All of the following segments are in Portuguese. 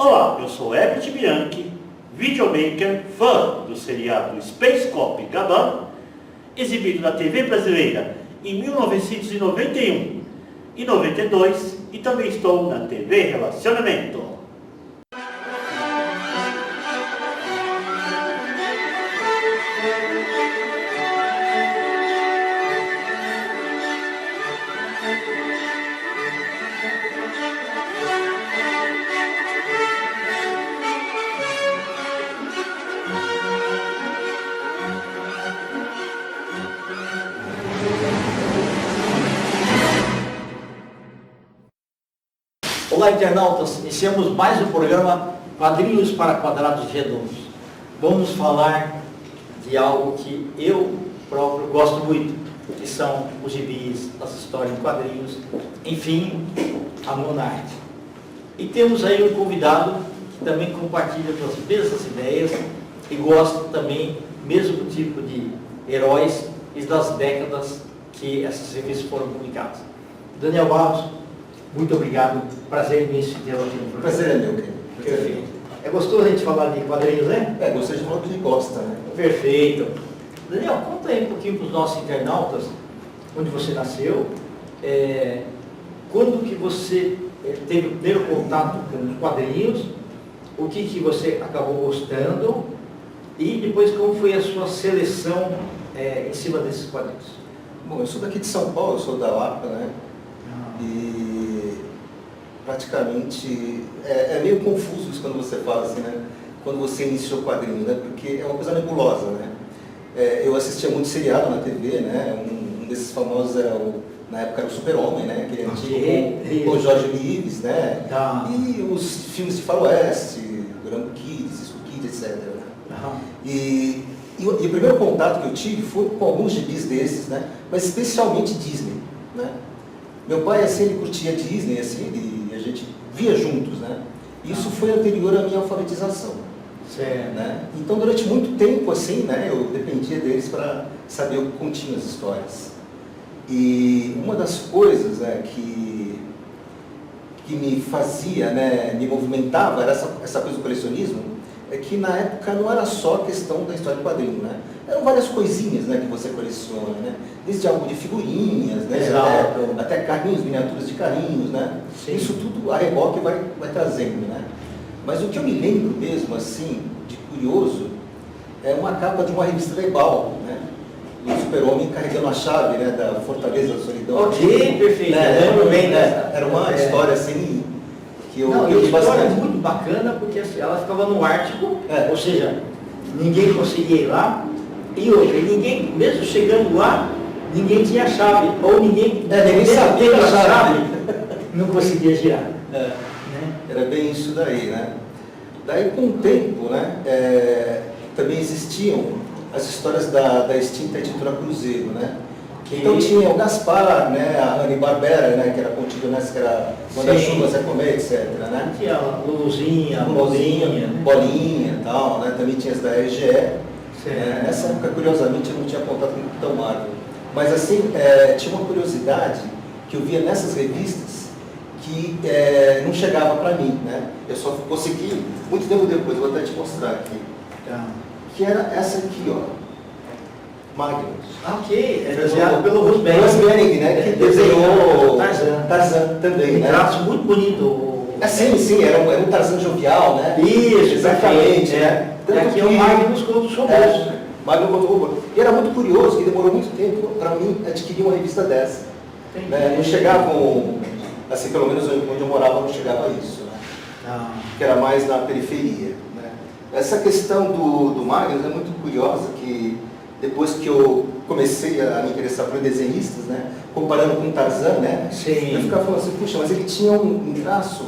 Olá, eu sou Herbert Bianchi, videomaker, fã do seriado Space Cop Gabán, exibido na TV brasileira em 1991 e 92, e também estou na TV Relacionamento. Olá, internautas, iniciamos mais um programa Quadrinhos para Quadrados Redondos. Vamos falar de algo que eu próprio gosto muito, que são os gibis, as histórias em quadrinhos, enfim, a Monarte. E temos aí um convidado que também compartilha as mesmas ideias e gosta também, mesmo tipo de heróis e das décadas que essas revistas foram publicadas. Daniel Barros, muito obrigado, prazer imenso tê-lo aqui no programa. Prazer é meu, querido. Perfeito. É gostoso a gente falar de quadrinhos, né? Gostei de falar que ele gosta, né? Perfeito. Daniel, conta aí um pouquinho para os nossos internautas, onde você nasceu, quando que você teve o primeiro contato com os quadrinhos, o que você acabou gostando e depois como foi a sua seleção em cima desses quadrinhos. Bom, eu sou daqui de São Paulo, eu sou da Lapa, né? E praticamente é meio confuso isso quando você fala assim, né? Quando você iniciou o quadrinho, né? Porque é uma coisa nebulosa, né? Eu assistia muito seriado na TV, né? Um desses famosos era na época era o Super-Homem, né? Aquele antigo com o Jorge Lives, né? Tá. E os filmes de faroeste, Durango Kids, Disco Kids, etc. Né? E o primeiro contato que eu tive foi com alguns gibis desses, né? Mas especialmente Disney, né? Meu pai, assim, ele curtia Disney, assim, a gente via juntos, né? Isso foi anterior à minha alfabetização. Certo. Né? Então, durante muito tempo, assim, né, eu dependia deles para saber o que continham as histórias. E uma das coisas, né, que me fazia, né, me movimentava, era essa coisa do colecionismo, é que na época não era só a questão da história de quadrinho, né? Eram várias coisinhas, né, que você coleciona, né? Desde algo de figurinhas, né? Até carrinhos, miniaturas de carrinhos, né? Sim. Isso tudo a reboque vai trazendo, né? Mas o que eu me lembro mesmo, assim, de curioso, é uma capa de uma revista da Ebal, né? Do Super-Homem carregando a chave, né, da Fortaleza da Solidão. Ok, perfeito. Lembro bem, né? Era uma história assim que eu vi bastante. Era bastante. muito bacana porque ela ficava no Ártico, ou seja, ninguém conseguia ir lá, e outra, ninguém, mesmo chegando lá, ninguém tinha chave, ou ninguém sabia a chave, não conseguia girar. Né? Era bem isso daí, né? Daí com o tempo, né, também existiam as histórias da extinta editora Cruzeiro, né? Então tinha o Gaspar, né, a Hanna-Barbera, né, que era contida nessa, que era Manda-Chuva, Zé Comé, etc. Né? Tinha a Luluzinha, Bolinha e tal, né? Também tinha as da RGE. Nessa época, curiosamente, eu não tinha contato com o Capitão Marvel. Mas assim, tinha uma curiosidade que eu via nessas revistas que não chegava para mim, né? Eu só consegui, muito tempo depois, vou até te mostrar aqui. Que era essa aqui, ó. Magnus. Ok, é desenhado pelo Russ Behring, né? Que desenhou Tarzan também, né? Um traço muito bonito. Sim, era um Tarzan jovial, né? Isso, exatamente. Tanto aqui é o Magnus contra os robôs. Magnus contra o robô. E era muito curioso, que demorou muito tempo para mim adquirir uma revista dessa. Né? Não chegavam, assim, pelo menos onde eu morava, não chegava a isso, né? Que era mais na periferia. Né? Essa questão do Magnus é muito curiosa, que depois que eu comecei a me interessar por desenhistas, né? Comparando com o Tarzan, né? Sim. Eu ficava falando assim, puxa, mas ele tinha um traço,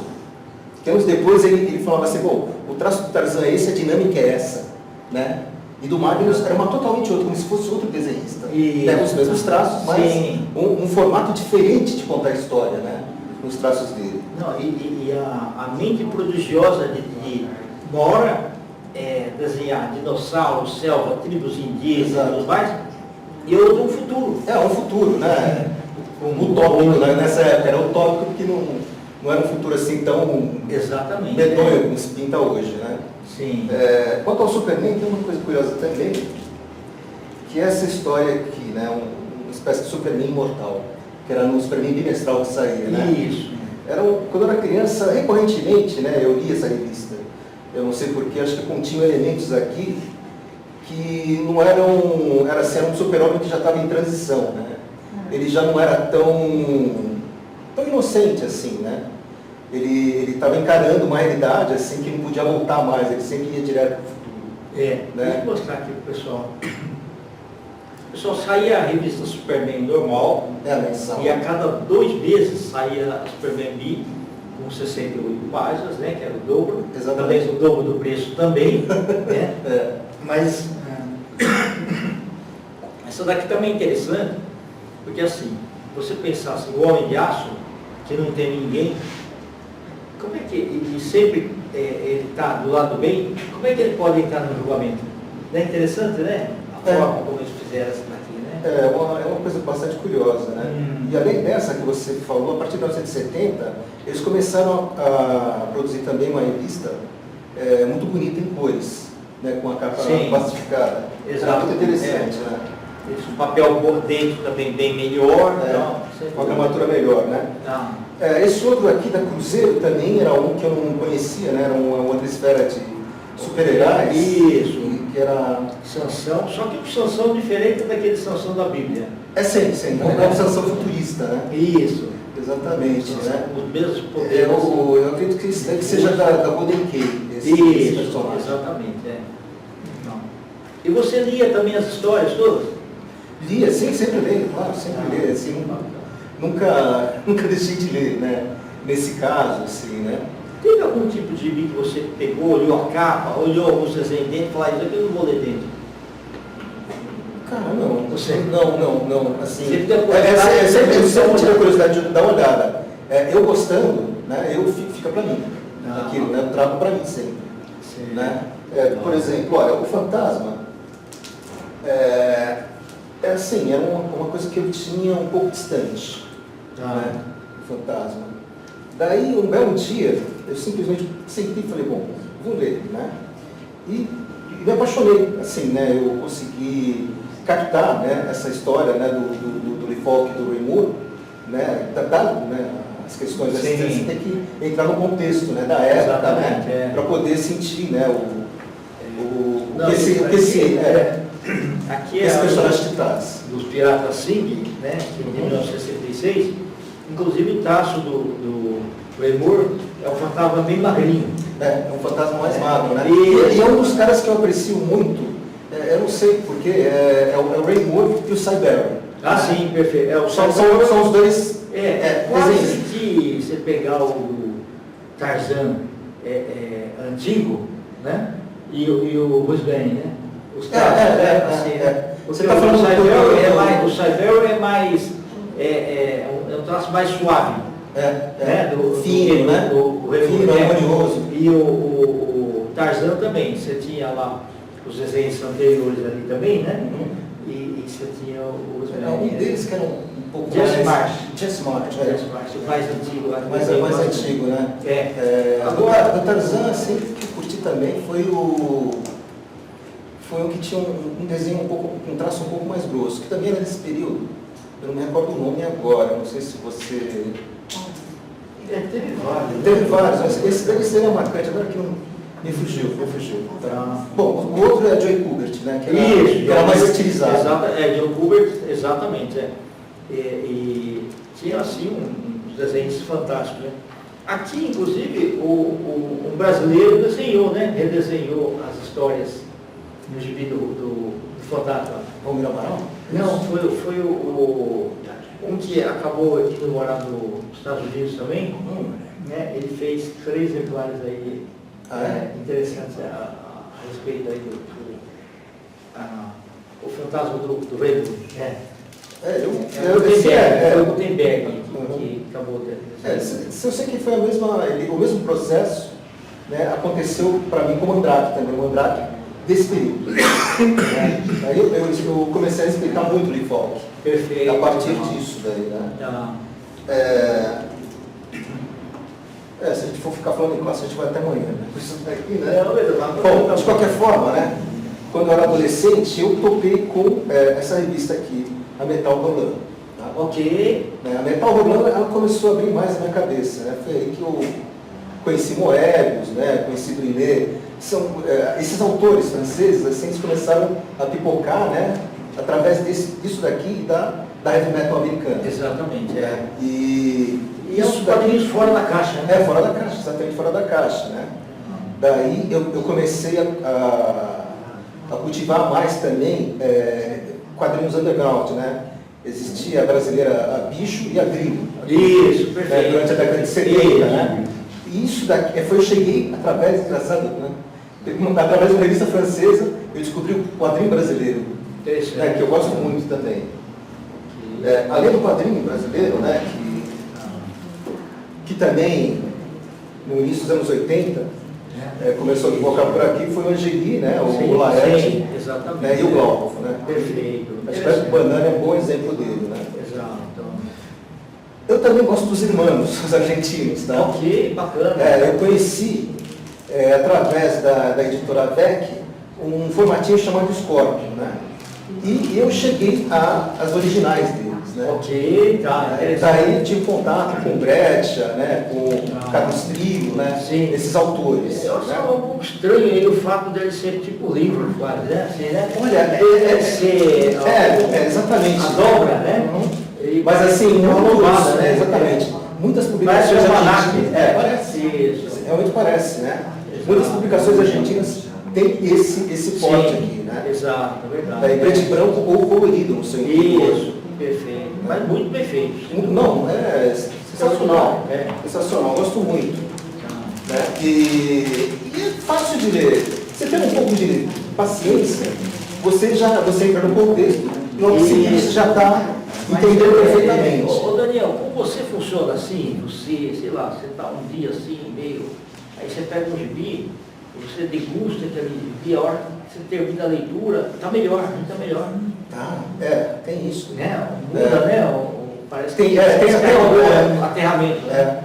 que anos depois ele falava assim, bom, o traço do Tarzan é esse, a dinâmica é essa, né? E do Magnus era uma totalmente outra, como se fosse outro desenhista. Leva os mesmos traços, mas um formato diferente de contar a história, né? Nos traços dele. Não, e a mente prodigiosa de uma hora desenhar dinossauros, selva, tribos indígenas e tudo mais, e outro um futuro. Um futuro, né? Um utópico, né? Nessa época era utópico porque não era um futuro assim tão Exatamente. medonho como se pinta hoje, né? Sim. Quanto ao Superman, tem uma coisa curiosa também, que é essa história aqui, né? Uma espécie de Superman imortal, que era no Superman bimestral que saía, né? Isso. Quando eu era criança, recorrentemente, né, eu li essa revista. Eu não sei porquê, acho que continham elementos aqui que não eram... Era um super-homem que já estava em transição, né? Ele já não era tão inocente assim, né? Ele estava encarando uma realidade assim que não podia voltar mais, ele sempre ia direto para o futuro. Né? Deixa eu mostrar aqui para o pessoal. Pessoal, saía a revista Superman normal, mensal. e a cada 2 meses saía a Superman B com 68 páginas, né, que era o dobro. Exatamente. Talvez o dobro do preço também, né? Mas essa daqui também é interessante, porque assim, você pensar assim, o Homem de Aço, que não tem ninguém, como é que ele sempre ele está do lado do bem, como é que ele pode entrar no julgamento? Não é interessante, né? A forma como eles fizeram essa daqui, né? É uma coisa bastante curiosa, né? E além dessa que você falou, a partir de 1970, eles começaram a produzir também uma revista muito bonita em cores, né? Com a capa plastificada. Exato. Muito interessante, né? Isso, o papel por dentro também bem melhor, com a gramatura melhor, né? Esse outro aqui da Cruzeiro também era um que eu não conhecia, né? Era uma outra esfera de super-heróis. Isso. Que era... Sansão, só que o Sansão diferente daquele Sansão da Bíblia. Sim. É uma Sansão futurista, né? Isso. Exatamente, né? Os mesmos poderes. Eu acredito que isso deve seja da Golden Key, esse personagem. Exatamente, E você lia também as histórias todas? Lia, sim, sempre leio, claro, sempre leio, assim, nunca deixei de ler, né? Nesse caso, assim, né? Teve algum tipo de gibi que você pegou, olhou a capa, olhou alguns desenhos dentro e falou, isso aqui eu não vou ler dentro? Cara, não, assim... Eu sempre tive a curiosidade de dar uma olhada. Eu gostando, né, fica pra mim, aquilo, né? Eu trago pra mim sempre. Sim. Né? Por exemplo, olha, o Fantasma, assim, era uma coisa que eu tinha um pouco distante, né? O Fantasma. Daí, um belo dia, eu simplesmente sentei e falei, bom, vou ler, né? E me apaixonei, assim, né? Eu consegui captar, né, essa história, né, do Lee Falk e do Ray Moore, né? Dado, né, as questões, assim, você tem que entrar no contexto, né, da época, né? Para poder sentir, né, aqui esse personagem de trás. Dos Piratas Sing, né, de 1966, inclusive o traço do Ray Moore é um fantasma bem magrinho. É um fantasma mais magro, né? E é um dos caras que eu aprecio muito, eu não sei porque, é o Ray Moore e o Cy Barry. Sim, perfeito. São os dois quase que você pegar o Tarzan antigo, né? E o Bruce Banner, né? Os traços, Você está falando o Cy Barry é mais um traço mais suave, né? Fino, né? Fino, harmonioso. E o Tarzan também, você tinha lá os desenhos anteriores ali também, né? E você tinha os um deles que era um pouco Jesse Marsh. Jesse Marsh, o mais antigo. Mais antigo, né? Agora, do Tarzan, assim, que eu curti também foi o que tinha um desenho um traço um pouco mais grosso, que também era desse período. Eu não me recordo o nome agora, não sei se você... Teve vários, mas esse daí seria marcante, agora que não me fugiu. Tá. Bom, o outro é Joe Kubert, né? Que era mais estilizado. Joe Kubert, exatamente. E tinha assim uns desenhos fantásticos, né? Aqui, inclusive, um brasileiro desenhou, né? Redesenhou as histórias no gibi do Fantasma. O Miro Amaral? Não, foi um que acabou indo morar nos Estados Unidos também, né? Ele fez 3 exemplares aí interessantes a respeito aí o Fantasma do Rei. Foi o Gutenberg que acabou se eu sei que foi o mesmo processo, né, aconteceu para mim com o Mandrake também, o Mandrake desse período. Aí eu comecei a respeitar muito o Lee Falk. Perfeito. A partir disso daí, né? se a gente for ficar falando em classe, a gente vai até amanhã, né? Por isso daqui, né? Bom, Bom, de qualquer forma, né? Quando eu era adolescente, eu topei com essa revista aqui, a Metal Rolando. Tá? ok. A Metal Rolando, ela começou a abrir mais na minha cabeça, né? Foi aí que eu conheci Moebius, né? Conheci Brunet. Esses autores franceses, assim, eles começaram a pipocar, né? Através disso daqui da heavy metal americana. Exatamente, E é uns quadrinhos fora da caixa, né? fora da caixa, exatamente fora da caixa, né? Daí eu comecei a cultivar mais também quadrinhos underground, né? Existia a brasileira a Bicho e a Grilo. Isso, perfeito. Durante a década de 70, né? E isso daqui, eu cheguei através, engraçado, né? Através de uma revista francesa, eu descobri o quadrinho brasileiro, né? Que eu gosto muito também. Além do quadrinho brasileiro, né? Que também, no início dos anos 80, começou a pipocar por aqui, foi o Angeli, né? O Laerte, exatamente. Né? E o Glauco, né? Perfeito. Acho que o Banana é um bom exemplo dele, né? Exato. Eu também gosto dos irmãos, os argentinos, tá? Ok, bacana. Eu conheci, através da editora VEC, um formatinho chamado Scorpion, né? E eu cheguei às originais deles, né? Ok, tá. Daí tive contato com Brecha, né? Com Carlos Trio, né? Sim. Esses autores. Eu achava um pouco estranho aí o fato dele ser tipo livro, quase, né? Assim, né? Olha, deve ser exatamente. a dobra, né? Uhum. Mas assim, uma lombada, né? Exatamente. Muitas Parece publicações um almanac. argentinas. Parece isso. Realmente parece, né? Exato. Muitas publicações argentinas têm esse porte aqui, né? Exato, é verdade. Em preto e branco ou colorido no seu interior. Isso, perfeito. Mas muito perfeito. Não, é sensacional. É. Sensacional, gosto muito. Né? E é fácil de ler. Você tem um pouco de paciência, você entra no contexto, logo em seguida você já está entendendo perfeitamente. Ô Daniel, como você funciona assim? Você, sei lá, você está um dia assim, meio. Aí você pega um gibi, você degusta aquele gibi, a hora que você termina a leitura, está melhor, está melhor. Tá, tem isso. Né? Muda, né? Parece Tem que até um aterramento. Né?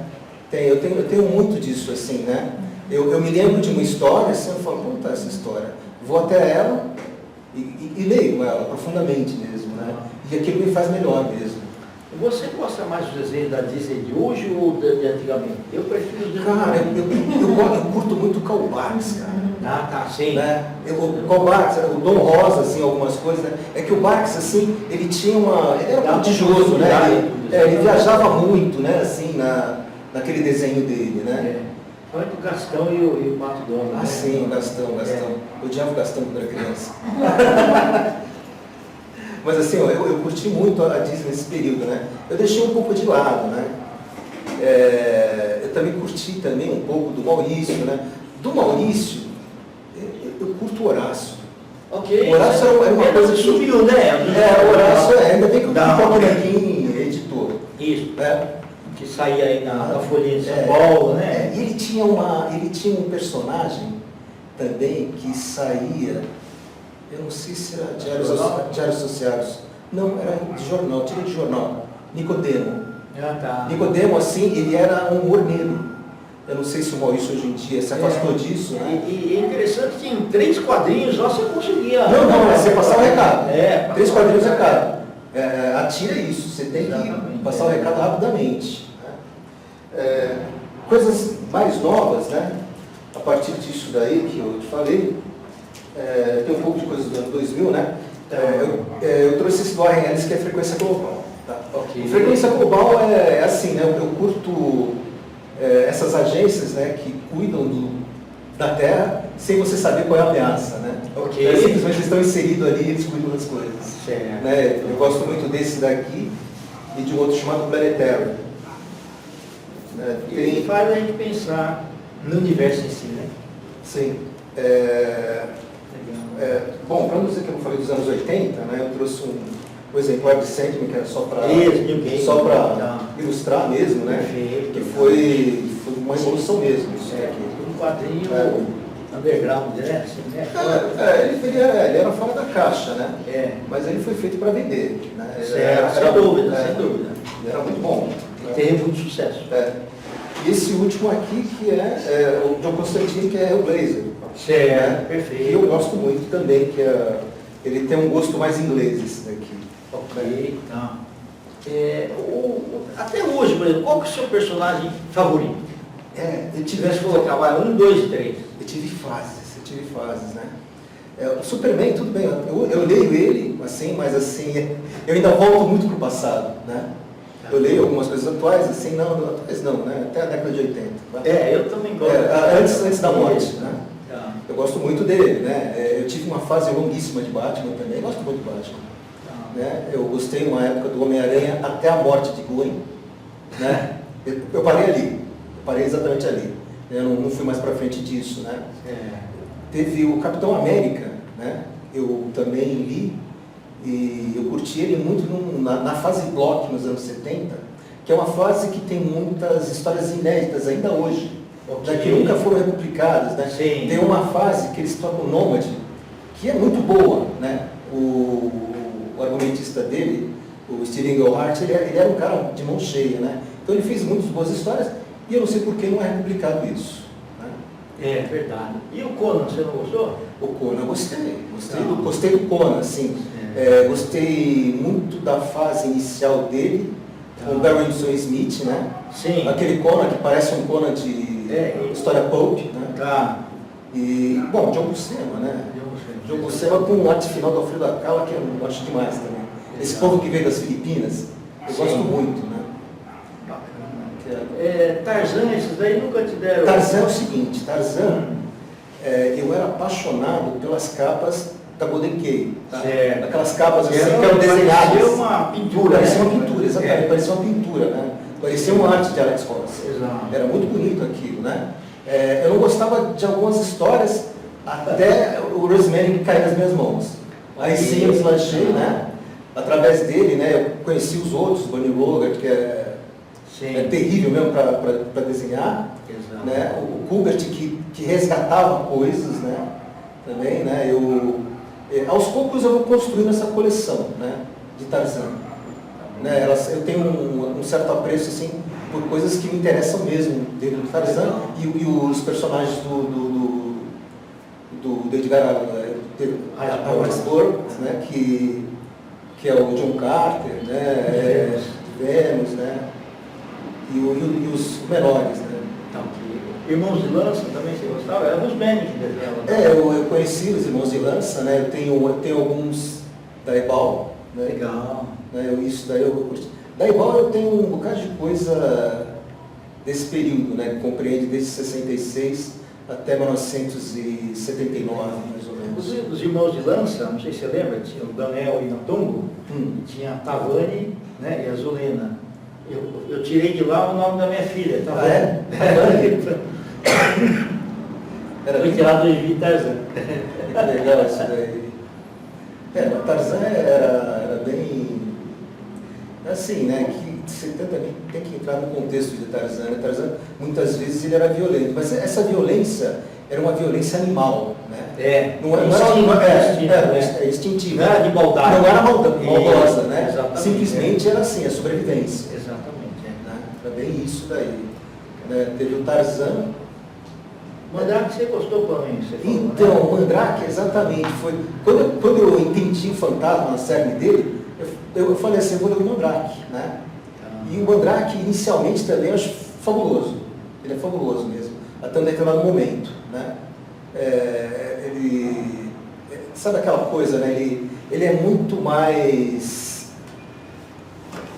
Eu tenho muito disso, assim, né? Eu me lembro de uma história, assim, eu falo, como está essa história? Vou até ela e leio ela profundamente mesmo, né? E aquilo me faz melhor mesmo. Você gosta mais dos desenhos da Disney de hoje ou de antigamente? Eu prefiro os de Cara, eu curto muito o Karl Barks, cara. Ah, tá, sim. Né? O Karl Barks, o Dom Rosa, assim, algumas coisas, né? É que o Barks, assim, ele era prodigioso, né? Ele viajava muito, né? Assim, naquele desenho dele, né? Olha o Gastão e o Pato Donald. Ah, sim, o Gastão. Eu odiava o Gastão quando era criança. Mas assim, eu curti muito a Disney nesse período, né? Eu deixei um pouco de lado, né? Eu também curti também um pouco do Maurício, né? Do Maurício, eu curto o Horácio. Ok. O Horácio era uma coisa que subiu, né? O Horácio ainda bem que eu estava aqui em editor. Isso. Né? Que saía aí na Folha de São Paulo, né? Ele tinha um personagem também que saía, eu não sei se era Diários Associados. Não, era de jornal, tira de jornal. Nicodemo. Ah, tá. Nicodemo, assim, ele era um humor negro. Eu não sei se o Maurício hoje em dia se afastou disso, né? E é interessante que em 3 quadrinhos você conseguia. Não, você passar o recado. 3 quadrinhos é recado. Atira isso, você tem que passar o recado rapidamente. Né? Coisas mais novas, né? A partir disso daí que eu te falei, tem um pouco de coisas do ano 2000, né? Eu trouxe esse do ARNs que é frequência global. Tá? Okay. Frequência global é assim, né? Eu curto essas agências, né, que cuidam da Terra sem você saber qual é a ameaça, né? Okay. Simplesmente eles estão inseridos ali e eles cuidam das coisas. Certo. Né? Eu gosto muito desse daqui e de um outro chamado Planetário. E faz a gente pensar no universo em si, né? Sim. Bom, para não dizer que eu não falei dos anos 80, né, eu trouxe um exemplar de Sandman, que era só para ilustrar mesmo, né? Perfeito. Que foi uma evolução mesmo. Isso aqui. Um quadrinho underground, né? Assim, né? Ele era fora da caixa, né? Mas ele foi feito para vender. Né? Sem dúvida. Ele era muito bom. E teve muito sucesso. E esse último aqui, que é o John Constantine, que é o Blazer. Certo, perfeito. Que eu gosto muito também, que ele tem um gosto mais inglês, esse daqui. Ok, tá. Até hoje, por exemplo, qual que é o seu personagem favorito? Eu tive, Tivesse que colocar, vai, 1, 2 e 3. eu tive fases, né? O Superman, tudo bem, eu leio ele, assim, mas assim, eu ainda volto muito pro passado, né? Eu leio algumas coisas atuais, assim, atuais não, né? Até a década de 80. Né? Eu também gosto. Antes da morte, né? Tá. Eu gosto muito dele, né? Eu tive uma fase longuíssima de Batman também, gosto muito do Batman. Né? Eu gostei numa época do Homem-Aranha até a morte de Gwen, né? Eu parei exatamente ali. Eu não fui mais para frente disso, né? Teve o Capitão América, né? Eu também li e eu curti ele muito na fase Block nos anos 70, que é uma fase que tem muitas histórias inéditas ainda hoje, Okay. que nunca foram republicadas, né? Sim. Tem uma fase que eles tocam Nômade, que é muito boa, né? O argumentista dele, o Steven Gerhardt, ele era um cara de mão cheia, né? Então ele fez muitas boas histórias e eu não sei por que não é republicado isso. Né? É verdade. E o Conan, você não gostou? O Conan, gostei do Conan, assim. Gostei muito da fase inicial dele, com o Barry Windsor Smith, né? Sim. Aquele Conan que parece um Conan de história pulp, né? Tá. E, bom, John Buscema, né? John Buscema com o arte final do Alfredo Akala, que eu acho demais também. Esse povo que veio das Filipinas, eu gosto muito, né? Tarzan, esses daí nunca te deram. Tarzan é o seguinte, eu era apaixonado pelas capas da Golden Key, tá? Aquelas capas assim, que eram desenhadas. Parecia uma pintura. Parecia uma pintura, exatamente, parecia uma pintura, né? Parecia uma arte de Alex Ross. Exato. Era muito bonito aquilo, né? Eu não gostava de algumas histórias até o Rosemary cair nas minhas mãos. Aí sim eu deslanchei, né? Através dele, né? Eu conheci os outros, Bunny Logan, que é terrível mesmo para desenhar. Exato. Né? O Kubert que resgatava coisas, né? Também, né? Aos poucos eu vou construindo essa coleção, né? De Tarzan. Né? Eu tenho um certo apreço assim, por coisas que me interessam mesmo dentro do Tarzan e os personagens do Edgar Allan Poe, né? Que é o John Carter, né? Vênus, né? E os menores, né? Então, Irmãos de Lança também você gostava? Eram os memes que desenhavam. Eu conheci os Irmãos de Lança, né? Eu tenho alguns da Ebal, né? Legal. Né? Isso daí eu curti. Da Ebal eu tenho um bocado de coisa desse período, né? Que compreende desde 66 até 1979, mais ou menos. Os Irmãos de Lança, não sei se você lembra, tinha o Daniel Inatongo, tinha a Tavani, né? E a Zulena. Eu tirei de lá o nome da minha filha, tá vendo? Foi tirado do Evi Tarzan. Legal isso daí. O Tarzan era bem assim, né? Que você tem que entrar no contexto de Tarzan. Né? Tarzan, muitas vezes ele era violento, mas essa violência era uma violência animal, né? Não era instintiva. Não era de maldade. Não era maldosa, né? Exatamente. Simplesmente era assim, a sobrevivência. Exatamente. Né? Era bem isso daí. Né? Teve o Tarzan. Mandrake você gostou para mim? Você falou, então, o Mandrake, exatamente. Foi, quando eu entendi o fantasma na série dele, eu falei assim, eu vou ler o Mandrake. Né? E o Mandrake, inicialmente, também eu acho fabuloso. Ele é fabuloso mesmo, até um determinado momento. Né? Sabe aquela coisa, né? Ele é muito mais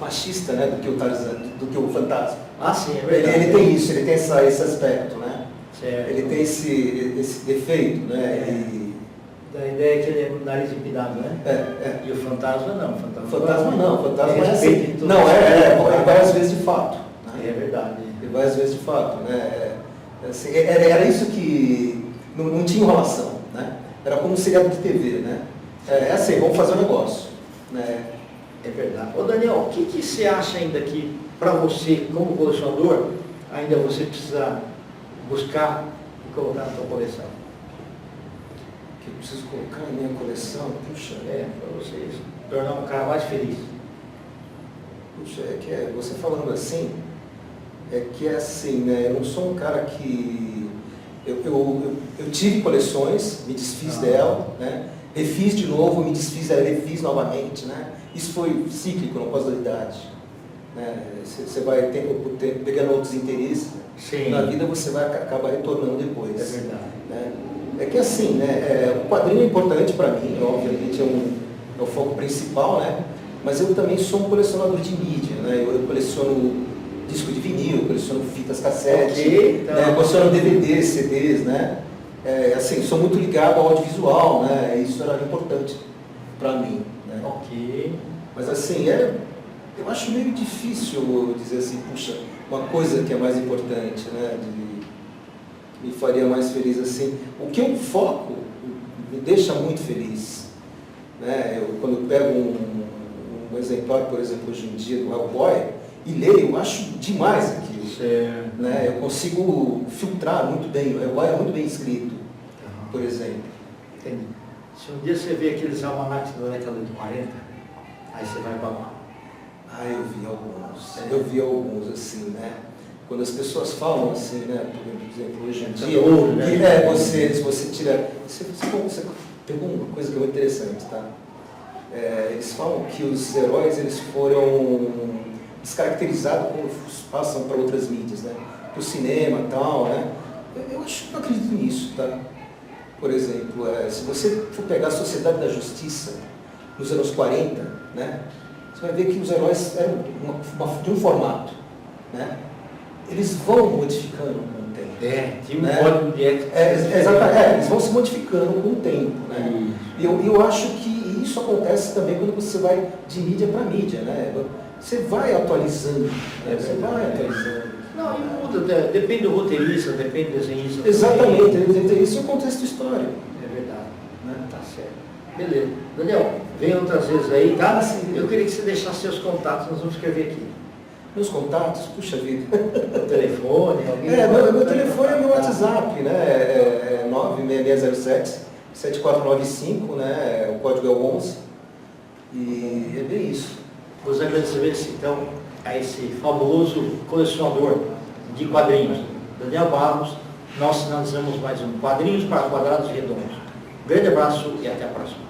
machista, né, do que o Tarzan, do que o fantasma. Ah, sim, é verdade. Ele tem isso, ele tem esse aspecto, né? Certo. Ele tem esse defeito, né? Da ideia que ele é nariz empinado, né? E o fantasma não. O fantasma é assim. Não, ele vai às vezes de fato. Né? É verdade. Ele vai às vezes de fato, né? Assim, era isso que não tinha enrolação, né? Era como um seriado de TV, né? Assim, vamos fazer um negócio, né? É verdade. Ô Daniel, o que você acha ainda que, para você, como colecionador, ainda você precisa buscar e colocar na sua coleção? Que eu preciso colocar na minha coleção? Puxa. Para você se tornar um cara mais feliz. Puxa, você falando assim, é que é assim, né? Eu não sou um cara que... Eu tive coleções, me desfiz dela, né? Refiz de novo, me desfiz, refiz novamente, né? Isso foi cíclico, não posso da idade. Né? Você vai pegando outros interesses, Sim. na vida você vai acabar retornando depois. É verdade. Né? É que assim, né? O quadrinho é importante para mim, obviamente é o foco principal, né? Mas eu também sou um colecionador de mídia, né? Eu coleciono disco de vinil, eu coleciono fitas cassete, Então... né? Eu coleciono DVDs, CDs, né? Assim, sou muito ligado ao audiovisual, né? Isso era importante para mim. Né? Ok. Mas assim, eu acho meio difícil dizer assim, puxa, uma coisa que é mais importante, né? Me faria mais feliz assim. O que eu foco me deixa muito feliz. Né? Quando eu pego um exemplar, por exemplo, hoje em dia, do Hellboy, e leio, eu acho demais aquilo. Certo. Né? Eu consigo filtrar muito bem, o Hellboy é muito bem escrito, por exemplo. Entendi. Se um dia você vê aqueles almanacs da década de 40, aí você vai para lá. Eu vi alguns assim, né? Quando as pessoas falam assim, né? Por exemplo, hoje em dia, ouro, né? se você tira... Você pegou uma coisa que é muito interessante, tá? Eles falam que os heróis, eles foram descaracterizados quando passam para outras mídias, né? Para o cinema e tal, né? Eu acho que eu acredito nisso, tá? Por exemplo, se você for pegar a Sociedade da Justiça, nos anos 40, né? Você vai ver que os heróis eram de um formato, né? Eles vão modificando com o tempo. Tinha um código de ética. Exatamente, eles vão se modificando com o tempo, né? E eu acho que isso acontece também quando você vai de mídia para mídia, né? Você vai atualizando, né? Você vai atualizando. Não, e muda, depende do roteirista, depende do desenhista. Exatamente, isso é o contexto histórico. É verdade, né? Tá certo. Beleza. Daniel, vem outras vezes aí, tá? Eu queria que você deixasse seus contatos, nós vamos escrever aqui. Meus contatos, puxa vida. O telefone, alguém... Meu telefone é meu WhatsApp, né? 96607-7495, né? O código é o 11. E é bem isso. Os agradecimentos, então, a esse fabuloso colecionador de quadrinhos, Daniel Barros. Nós finalizamos mais um Quadrinhos para Quadrados Redondos. Grande abraço e até a próxima.